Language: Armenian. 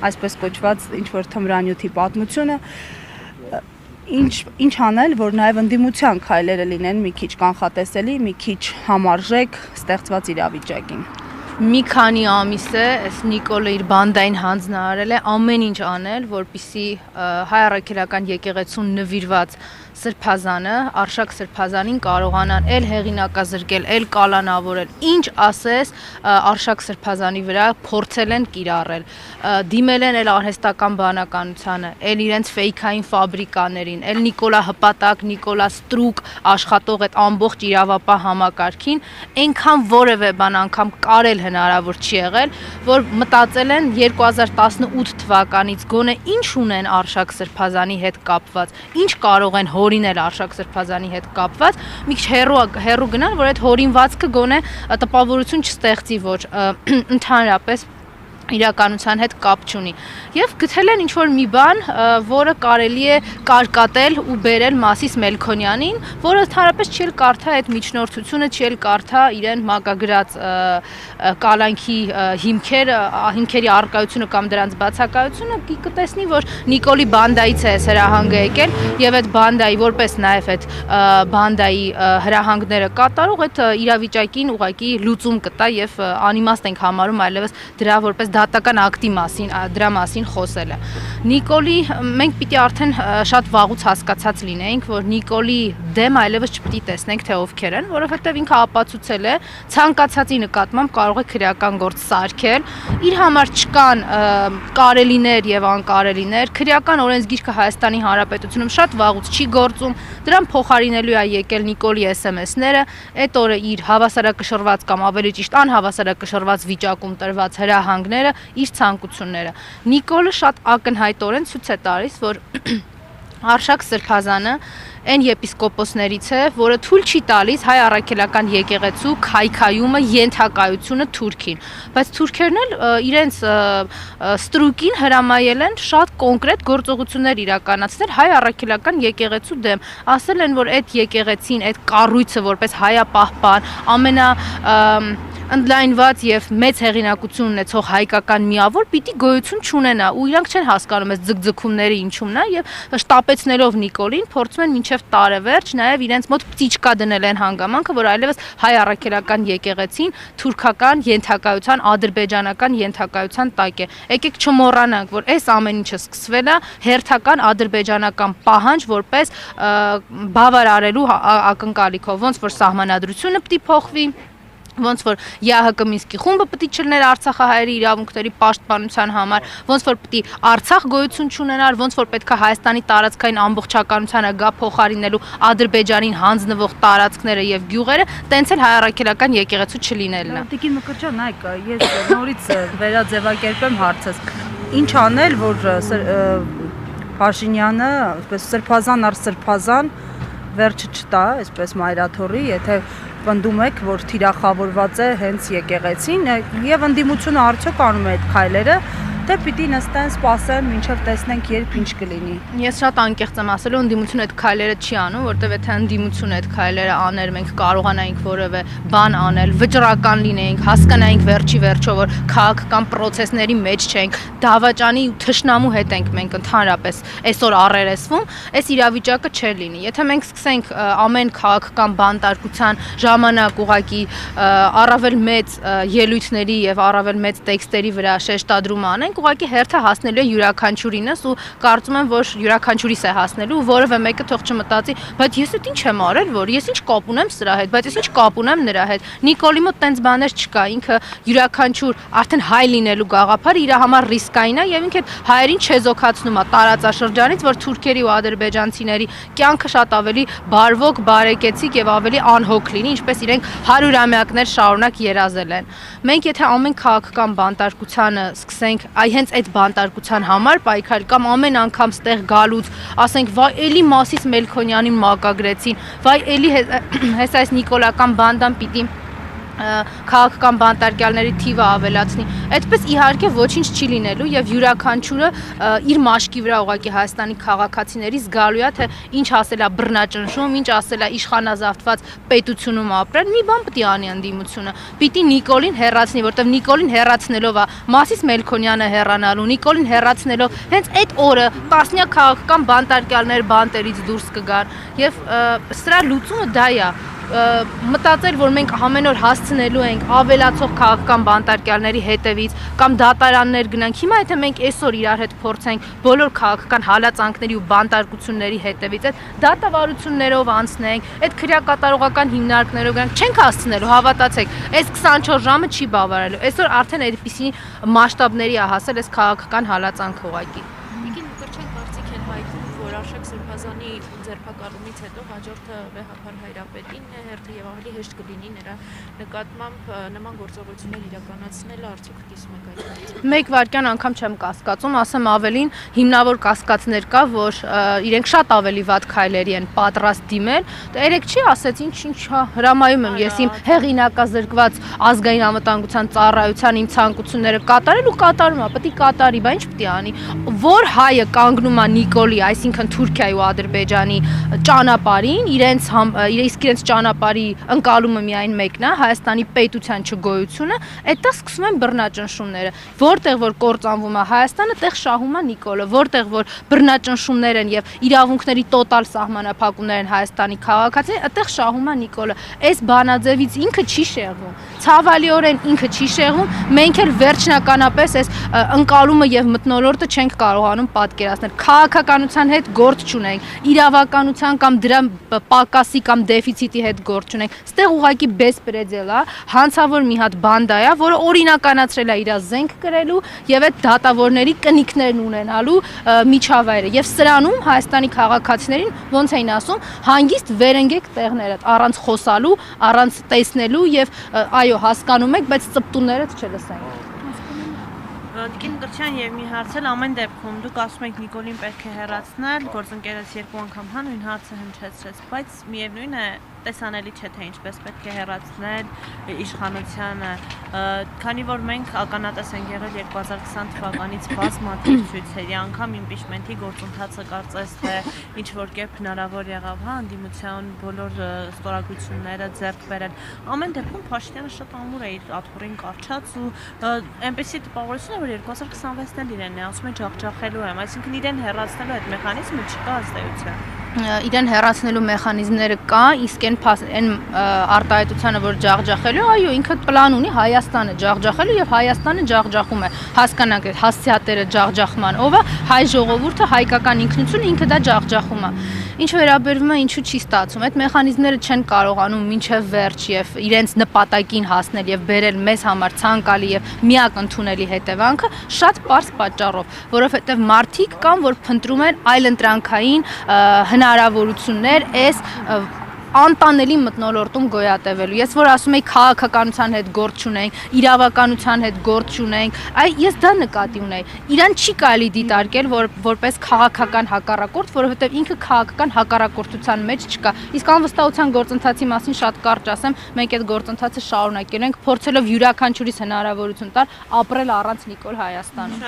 այսպես կոչված ինչ-որ թմրանյութի պատմությունը, ինչ անել, որ նաև ընդդիմության քայլերը լինեն մի քիչ կանխատեսելի, մի քիչ համարժեք ստեղծված իրավիճակին։ Մի քանի ամիս է, այս Նիկոլը իր բանդային հանձնարարել է ամեն ինչ անել, որպեսզի հայ առաքելական եկեղեցուն նվիրված սրբազանը, Արշակ սրբազանին կարողանան էլ հեղինակազրկել, էլ կալանավորել, ինչ ասես Արշակ սրբազանի վրա փորձել են կիրառել, դիմել են էլ արհեստական բանականությանը, էլ իրենց ֆեյքային ֆաբրիկաներին, էլ Նիկոլա հպատակ, Նիկոլա ստրուկ աշխատող այդ ամբողջ իրավապահ համակարգին, այնքան որևէ բան անգամ կարել հնարավոր չի եղել, որ մտածել են 2018 թվականից գոնե ինչ ունեն Արշակ սրբազանի հետ կապված, ինչ կարող են հորինել Արշակ սրբազանի հետ կապված, մի քիչ հեռու գնան, որ այդ հորինվածքը գոնե տպավորություն չստեղծի, որ ընդհանրապես իրականության հետ կապ չունի։ Եվ գտել են ինչ-որ մի բան, որը կարելի է կարկատել ու բերել Մասիս Մելքոնյանին, որը ընդհանրապես չի էլ կարդա այդ միջնորդությունը, չի էլ կարդա իրեն մակագրած կալանքի հիմքերի առկայությունը կամ դրանց բացակայությունը, կտեսնի, որ Նիկոլի բանդայից է հրահանգը եկել եւ այդ բանդայի, որպես նաեւ այդ բանդայի հրահանգները կատարող այդ իրավիճակին ուղղակի լուծում կտա եւ անիմաստ ենք համարում այլևս դրա որպես դատական ակտի մասին, դրա մասին խոսելը։ Նիկոլի մենք պիտի արդեն շատ վաղուց հասկացած լինեինք, որ Նիկոլի դեմ այլևս չպիտի տեսնենք թե ովքեր են, որովհետև ինքը ապացուցել է ցանկացածի նկատմամբ կարող է քրեական գործ սարքել, իր համար չկան կարելիներ եւ անկարելիներ, քրեական օրենսգիրքը Հայաստանի Հանրապետությունում շատ վաղուց չի գործում, դրան փոխարինելու է եկել Նիկոլի SMS-ները, այդ օրը իր հավասարակշռված կամ ավելի ճիշտ անհավասարակշռված վիճակում տրված հրահանգները իր ցանկությունները։ Նիկոլը շատ ակնհայտորեն ցույց է տալիս, որ Արշակ սրբազանը այն եպիսկոպոսներից է, որը թույլ չի տալիս հայ առաքելական եկեղեցու քայքայումը, ենթակայությունը Թուրքին, բայց թուրքերն էլ իրենց ստրուկին հրամայել են շատ կոնկրետ գործողություններ իրականացնել հայ առաքելական եկեղեցու դեմ, ասել են, որ այդ եկեղեցին, այդ կառույցը որպես հայապահպան, ընդլայնված եւ մեծ հեղինակություն ունեցող հայկական միավոր պիտի գոյություն չունենա ու իրանք չեն հասկանում այս ձգձգումները ինչումն է եւ շտապեցնելով Նիկոլին փորձում են մինչեւ տարեվերջ նաեւ իրենց մոտ պտիչկա դնել են հանգամանքը, որ այլևս հայ առաքելական եկեղեցին թուրքական ենթակայության, ադրբեջանական ենթակայության տակ է։ Եկեք չմոռանանք, որ այս ամեն ինչը սկսվել է հերթական ադրբեջանական պահանջ որպես բավարարելու ակնկալիքով, ոնց որ սահմանադրությունը պիտի փոխվի, ոնց որ ԵԱՀԿ Մինսկի խումբը պիտի չլներ արցախահայերի իրավունքների պաշտպանության համար, ոնց որ պիտի Արցախ գոյություն չունենար, ոնց որ պետք է Հայաստանի տարածքային ամբողջականությանը գա փոխարինելու Ադրբեջանին հանձնվող տարածքները եւ գյուղերը, տենց էլ հայ առաքելական եկեղեցու չլինելն է։ Տիկին Մկրտչյան, այք, ես նորից վերաձևակերպեմ հարցս։ Ինչ անել, որ Փաշինյանը, այսպես սրբազան առ սրբազան վերջը չտա, այսպես մայրաթորի, եթե պնդում եք, որ թիրախավորված է հենց եկեղեցին եւ ընդդիմությունը արդյոք անում է այդ քայլերը, թե պիտի նստեն, սպասեն, մինչև տեսնենք երբ ինչ կլինի։ Ես շատ անկեղծ եմ ասելու, ընդդիմությունը այդ քայլերը չի անում, որտեղ եթե ընդդիմությունը այդ քայլերը աներ, մենք կարողանայինք որևէ բան անել, վճռական լինեինք, հասկանայինք վերջի վերջո, որ քաղաքական process-ների մեջ չենք, դավաճանի ու թշնամու հետ ենք մենք ընդհանրապես այսօր առերեսվում, այս իրավիճակը չէր լինի։ Եթե մենք սկսենք ամեն քաղաքական բանտարկության ժամանակ ուղակի առավել մեծ ելույթների եւ առավել մեծ տեքստերի վրա շեշտադրում անենք, ուղղակի հերթը հասնելու է յուրաքանչյուրինս ու կարծում եմ, որ յուրաքանչյուրիս է հասնելու ու որևէ մեկը թող չմտածի, բայց ես այդ ինչ եմ արել, որ ես ինչ կապ ունեմ սրա հետ, բայց ես ինչ կապ ունեմ նրա հետ։ Նիկոլի մոտ տենց բաներ չկա, ինքը յուրաքանչյուր արդեն հայ լինելու գաղափարը իր համար ռիսկային է եւ ինքը հայերին չեզոքացնում է տարածաշրջանից, որ թուրքերի ու ադրբեջանցիների կյանքը շատ ավելի բարվոք, բարեկեցիկ եւ ավելի անհոգ լինի, ինչպես իրենք 100-ամյակներ շարունակ երազել են։ Մենք եթե ամեն քաղաքական բանտարկությանը սկսենք հենց այդ բանտարկության համար պայքար կամ ամեն անգամ ստեղ գալուց ասենք վայ էլի Մասիս Մելքոնյանին մակագրեցին, վայ էլի հեսա այս նիկոլական բանդան պիտի քաղաքական բանտարկյալների թիվը ավելացնի, այդպես իհարկե ոչինչ չի լինելու եւ յուրաքանչյուրը իր մաշկի վրա ուղղակի Հայաստանի քաղաքացիների զգալու է թե ինչ ասել է բռնաճնշում, ինչ ասել է իշխանազավթված պետությունում ապրել, մի բան պետք է անի ընդդիմությունը, պիտի Նիկոլին հեռացնի, որտեվ Նիկոլին հեռացնելով է Մասիս Մելքոնյանը հեռանալու, Նիկոլին հեռացնելով հենց այդ օրը տասնյակ քաղաքական բանտարկյալներ բանտերից դուրս կգան եւ սրա լուծումը դա է մտածել, որ մենք ամեն օր հասցնելու ենք ավելացող քաղաքական բանտարկյալների հետևից կամ դատարաններ գնանք։ Հիմա եթե մենք այսօր իրար հետ փորձենք բոլոր քաղաքական հալածանքների ու բանտարկությունների հետևից այդ դատավարություններով անցնենք, այդ քրեակատարողական հիմնարկներով գնանք, չենք հասցնելու, հավատացեք, այս 24 ժամը չի բավարարելու։ Այսօր արդեն այդպիսի մասշտաբների է հասել այս քաղաքական հալածանքը ուղղակի։ Արշակ Սրբազանի ձերբակալումից հետո հաջորդը Վեհափար Հայրապետին է հերթը եւ ավելի հեշտ կլինի նրա նկատմամբ նման գործողություններ իրականացնելը, արդյոք դիսում եք այդ։ Մեկ վայրկյան անգամ չեմ կասկածում, ասեմ ավելին, հիմնավոր կասկածներ կա, որ իրենք շատ ավելի վատ քայլերի են պատրաստ դիմել։ Երեք չի ասեց ինչ հրամայում եմ ես իմ հեղինակազրկված ազգային անվտանգության ծառայության իմ ցանկությունները կատարել ու կատարում եմ, պետք է կատարի, բա ինչ պետք է անի։ Որ հայը կանգնում է Նիկոլի, այսինքն Թուրքիայի ու Ադրբեջանի ճանապարհին, իրենց ճանապարհի ընկալումը միայն մեկն է, Հայաստանի պետության չգոյությունը, այդտեղ սկսում են բռնաճնշումները։ Որտեղ որ կործանվում է Հայաստանը, տեղ շահում է Նիկոլը, որտեղ որ բռնաճնշումներ են եւ իրավունքների տոտալ սահմանափակումներ են Հայաստանի քաղաքացիների, այդտեղ շահում է Նիկոլը։ Այս բանաձևից ինքը չի շեղվում։ Ցավալիորեն ինքը չի շեղվում, մենք էլ վերջնականապես այս ընկալումը եւ մթնոլորտը չենք կարողանում պատկերացնել։ Քաղաքականության հետ գործ չունենք, իրավականության կամ դրա պակասի կամ դեֆիցիտի հետ գործ չունենք։ Ստեղ ուղղակի բեսպրեդել է, հանցավոր մի հատ բանդա է, որը օրինականացրել է իր զենք կրելու եւ այդ դատավորների կնիքներն ունենալու միջավայրը։ Եվ սրանում Հայաստանի քաղաքացիներին ոնց էին ասում, հանգիստ վերընկեք տեղներդ, առանց խոսալու, առանց տեսնելու եւ այո, հասկանում եք, բայց ծպտուններդ չլսենք։ Տիկին Մկրտչյան եւ մի հարց էլ ամեն դեպքում դուք ասում եք Նիկոլին պետք է հեռացնել, գործընկերս երկու անգամ հանուն հարցը հնչեցրեց, բայց միևնույն է տեսանելի չէ թե ինչպես պետք է հեռացնել իշխանությանը, քանի որ մենք ականատես ենք եղել 2020 թվականից բազմաթիվ ցույցերի, անգամ իմպիչմենթի գործընթացը կարծես թե ինչ որ կերպ հնարավոր եղավ, հա, ընդդիմության բոլոր ստորագրությունները ձեռք բերել։ Ամեն դեպքում Փաշինյանը շատ ամուր է իր աթոռին կարճած ու այնպեսի տպավորություն է, որ 2026-ն էլ իրեն է ասում է ջախջախելու եմ, այսինքն իրեն հեռացնելու այդ մեխանիզմը չկա ըստ էության։ Իրեն հեռացնելու մեխանիզմները կա, իսկ այն արտահայտությանը, որ ջախջախելու, այո, ինքը պլան ունի Հայաստանը ջախջախելու եւ Հայաստանը ջախջախում է։ Հասկանանք այդ հասցեատերը ջախջախման ով է, հայ ժողովուրդը, հայկական ինքնությունը ինքը դա ջախջախում է։ Ինչ վերաբերվում է ինչու չի ստացվում, այդ մեխանիզմները չեն կարողանում մինչև վերջ եւ իրենց նպատակին հասնել եւ բերել մեզ համար ցանկալի եւ միակ ընդունելի հետևանքը շատ པարզ պատճառով, որովհետեւ մարդիկ կան, որ փնտրում են այլընտրանքային հնարավորություններ այս անտանելի մթնոլորտում գոյատևելու։ Ես որ ասում եի քաղաքականության հետ գործ չունենք, իրավականության հետ գործ չունենք, ես դա նկատի ունեի։ Իրան չի կարելի դիտարկել որպես քաղաքական հակառակորդ, որովհետև ինքը քաղաքական հակառակորդության մեջ չկա։ Իսկ անվստահության գործընթացի մասին շատ կարճ ասեմ, մենք այդ գործընթացը շարունակել ենք, փորձելով յուրաքանչյուրիս հնարավորություն տալ ապրել առանց Նիկոլ Հայաստանում։